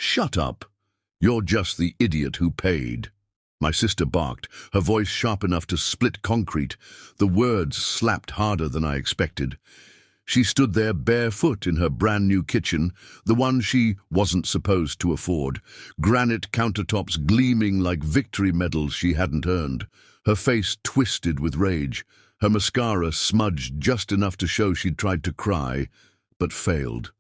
Shut up. You're just the idiot who paid. My sister barked, her voice sharp enough to split concrete. The words slapped harder than I expected. She stood there barefoot in her brand-new kitchen, the one she wasn't supposed to afford, granite countertops gleaming like victory medals she hadn't earned, her face twisted with rage, her mascara smudged just enough to show she'd tried to cry, but failed.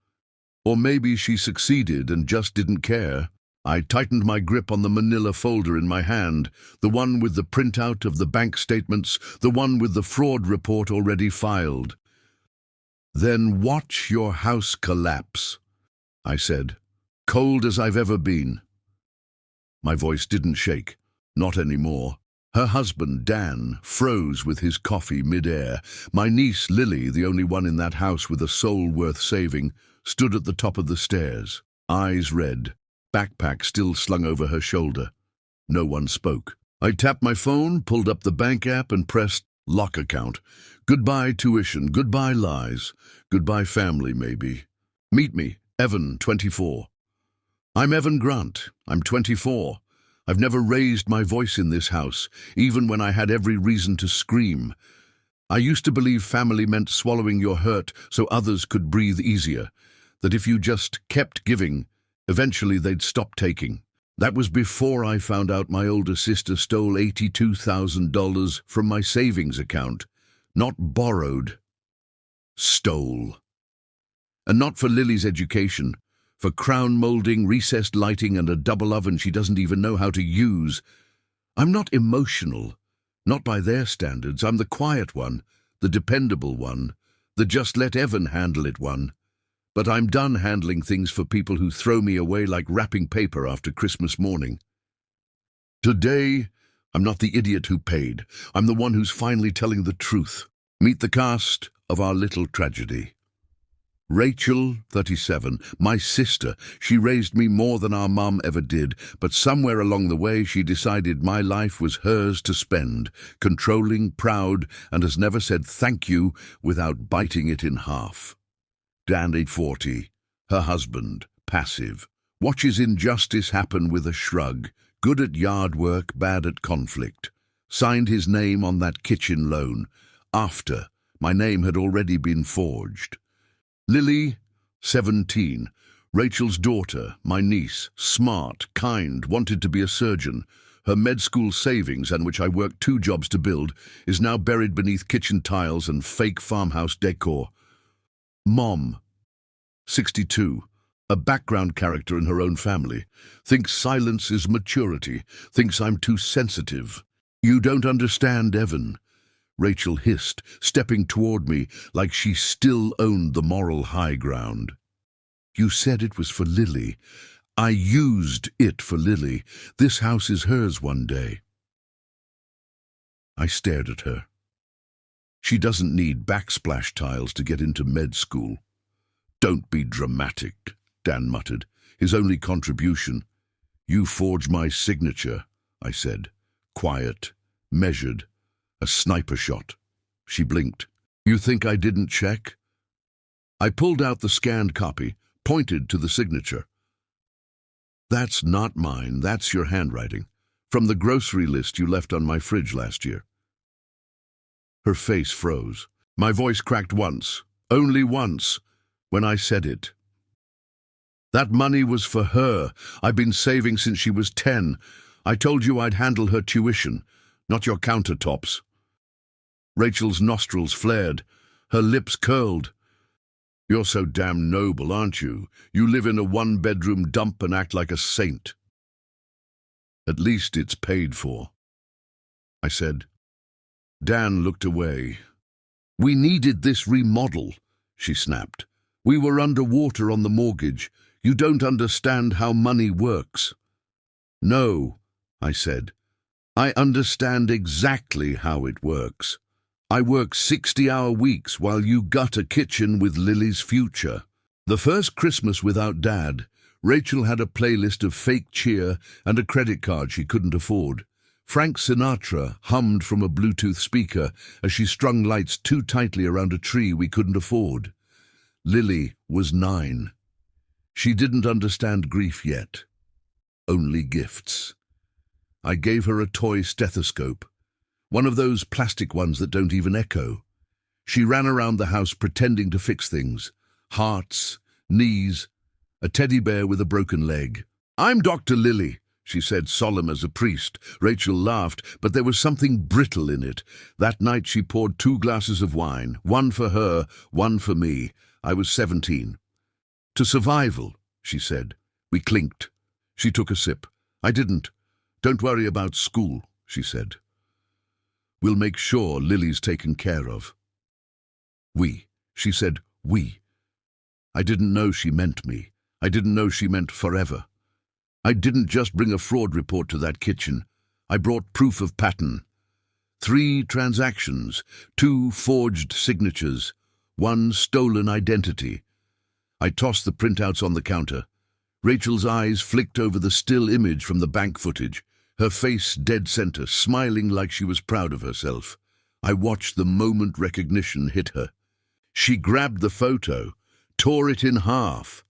Or maybe she succeeded and just didn't care. I tightened my grip on the manila folder in my hand, the one with the printout of the bank statements, the one with the fraud report already filed. "Then watch your house collapse," I said, cold as I've ever been. My voice didn't shake, not anymore. Her husband, Dan, froze with his coffee mid-air. My niece, Lily, the only one in that house with a soul worth saving, stood at the top of the stairs, eyes red, backpack still slung over her shoulder. No one spoke. I tapped my phone, pulled up the bank app and pressed lock account. Goodbye tuition, goodbye lies, goodbye family maybe. Meet me, Evan, 24. I'm Evan Grant. I'm 24. I've never raised my voice in this house, even when I had every reason to scream. I used to believe family meant swallowing your hurt so others could breathe easier, that if you just kept giving, eventually they'd stop taking. That was before I found out my older sister stole $82,000 from my savings account. Not borrowed. Stole. And not for Lily's education. For crown molding, recessed lighting, and a double oven she doesn't even know how to use. I'm not emotional. Not by their standards. I'm the quiet one, the dependable one, the just let Evan handle it one. But I'm done handling things for people who throw me away like wrapping paper after Christmas morning. Today, I'm not the idiot who paid. I'm the one who's finally telling the truth. Meet the cast of our little tragedy. Rachel, 37, my sister. She raised me more than our mum ever did, but somewhere along the way she decided my life was hers to spend, controlling, proud, and has never said thank you without biting it in half. Dan, 40, her husband, passive, watches injustice happen with a shrug, good at yard work, bad at conflict. Signed his name on that kitchen loan, after my name had already been forged. Lily, 17, Rachel's daughter, my niece, smart, kind, wanted to be a surgeon. Her med school savings, and which I worked 2 jobs to build, is now buried beneath kitchen tiles and fake farmhouse decor. Mom, 62, a background character in her own family, thinks silence is maturity, thinks I'm too sensitive. You don't understand, Evan. Rachel hissed, stepping toward me like she still owned the moral high ground. You said it was for Lily. I used it for Lily. This house is hers one day. I stared at her. She doesn't need backsplash tiles to get into med school. Don't be dramatic, Dan muttered, his only contribution. You forged my signature, I said, quiet, measured. A sniper shot. She blinked. You think I didn't check? I pulled out the scanned copy, pointed to the signature. That's not mine, that's your handwriting, from the grocery list you left on my fridge last year. Her face froze. My voice cracked once, only once, when I said it. That money was for her. I've been saving since she was 10. I told you I'd handle her tuition, not your countertops. Rachel's nostrils flared, her lips curled. You're so damn noble, aren't you? You live in a 1-bedroom dump and act like a saint. At least it's paid for, I said. Dan looked away. We needed this remodel, she snapped. We were underwater on the mortgage. You don't understand how money works. No, I said. I understand exactly how it works. I work 60-hour weeks while you gut a kitchen with Lily's future. The first Christmas without Dad, Rachel had a playlist of fake cheer and a credit card she couldn't afford. Frank Sinatra hummed from a Bluetooth speaker as she strung lights too tightly around a tree we couldn't afford. Lily was 9. She didn't understand grief yet, only gifts. I gave her a toy stethoscope, one of those plastic ones that don't even echo. She ran around the house pretending to fix things. Hearts, knees, a teddy bear with a broken leg. "I'm Dr. Lily," she said, solemn as a priest. Rachel laughed, but there was something brittle in it. That night she poured 2 glasses of wine, one for her, one for me. I was 17. "To survival," she said. We clinked. She took a sip. I didn't. "Don't worry about school," she said. "We'll make sure Lily's taken care of." "We." She said, "we." I didn't know she meant me. I didn't know she meant forever. I didn't just bring a fraud report to that kitchen. I brought proof of pattern. 3 transactions, 2 forged signatures, 1 stolen identity. I tossed the printouts on the counter. Rachel's eyes flicked over the still image from the bank footage, her face dead center, smiling like she was proud of herself. I watched the moment recognition hit her. She grabbed the photo, tore it in half.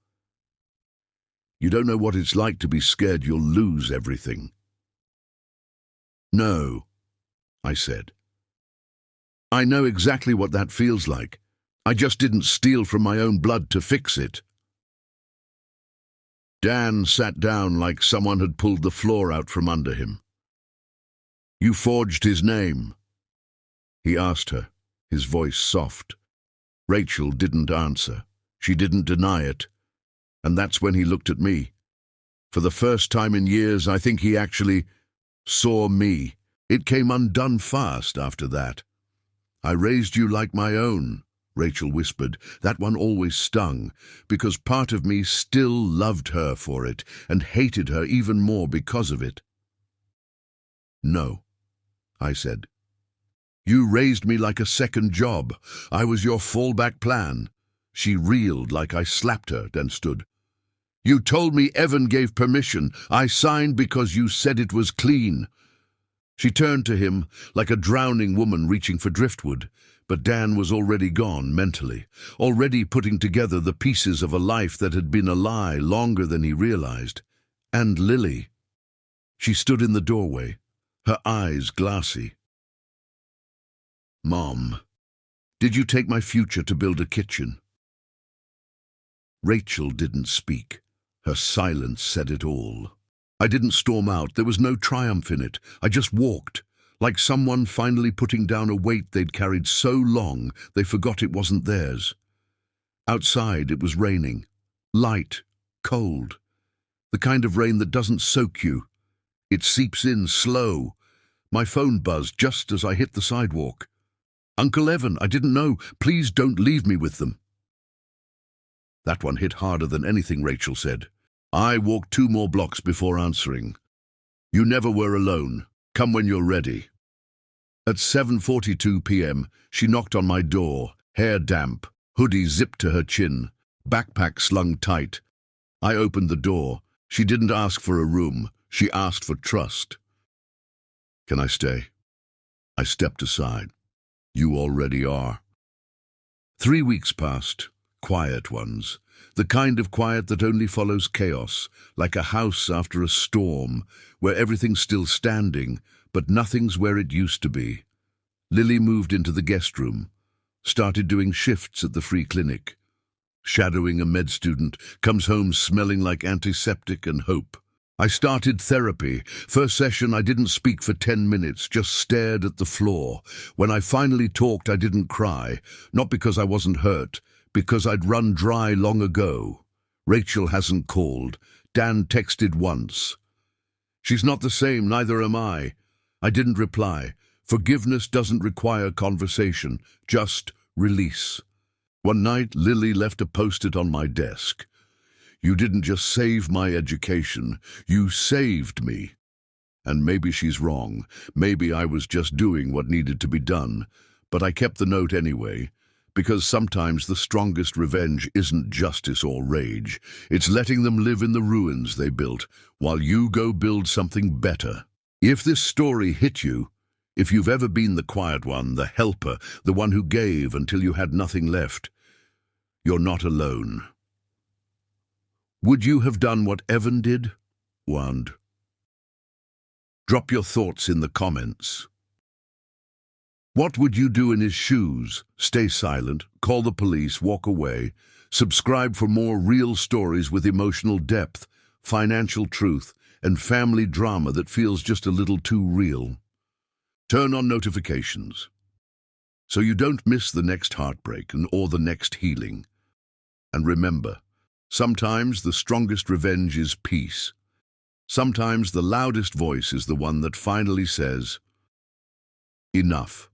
"You don't know what it's like to be scared you'll lose everything." "No," I said. "I know exactly what that feels like. I just didn't steal from my own blood to fix it." Dan sat down like someone had pulled the floor out from under him. "You forged his name?" he asked her, his voice soft. Rachel didn't answer. She didn't deny it. And that's when he looked at me. For the first time in years, I think he actually saw me. It came undone fast after that. "I raised you like my own," Rachel whispered. That one always stung, because part of me still loved her for it and hated her even more because of it. "No," I said. "You raised me like a second job. I was your fallback plan." She reeled like I slapped her, then stood. "You told me Evan gave permission. I signed because you said it was clean." She turned to him like a drowning woman reaching for driftwood, but Dan was already gone mentally, already putting together the pieces of a life that had been a lie longer than he realized. And Lily. She stood in the doorway, her eyes glassy. "Mom, did you take my future to build a kitchen?" Rachel didn't speak. Her silence said it all. I didn't storm out. There was no triumph in it. I just walked, like someone finally putting down a weight they'd carried so long they forgot it wasn't theirs. Outside it was raining. Light, cold. The kind of rain that doesn't soak you. It seeps in slow. My phone buzzed just as I hit the sidewalk. "Uncle Evan, I didn't know. Please don't leave me with them." That one hit harder than anything Rachel said. I walked 2 more blocks before answering. "You never were alone. Come when you're ready." At 7:42 p.m., she knocked on my door, hair damp, hoodie zipped to her chin, backpack slung tight. I opened the door. She didn't ask for a room. She asked for trust. "Can I stay?" I stepped aside. "You already are." 3 weeks passed, quiet ones. The kind of quiet that only follows chaos, like a house after a storm, where everything's still standing, but nothing's where it used to be. Lily moved into the guest room, started doing shifts at the free clinic. Shadowing a med student, comes home smelling like antiseptic and hope. I started therapy. First session, I didn't speak for 10 minutes, just stared at the floor. When I finally talked, I didn't cry, not because I wasn't hurt, because I'd run dry long ago. Rachel hasn't called. Dan texted once. "She's not the same, neither am I." I didn't reply. Forgiveness doesn't require conversation, just release. One night, Lily left a post-it on my desk. "You didn't just save my education, you saved me." And maybe she's wrong. Maybe I was just doing what needed to be done. But I kept the note anyway. Because sometimes the strongest revenge isn't justice or rage. It's letting them live in the ruins they built, while you go build something better. If this story hit you, if you've ever been the quiet one, the helper, the one who gave until you had nothing left, you're not alone. Would you have done what Evan did? 1. Drop your thoughts in the comments. What would you do in his shoes? Stay silent, call the police, walk away. Subscribe for more real stories with emotional depth, financial truth, and family drama that feels just a little too real. Turn on notifications so you don't miss the next heartbreak or the next healing. And remember, sometimes the strongest revenge is peace. Sometimes the loudest voice is the one that finally says, enough.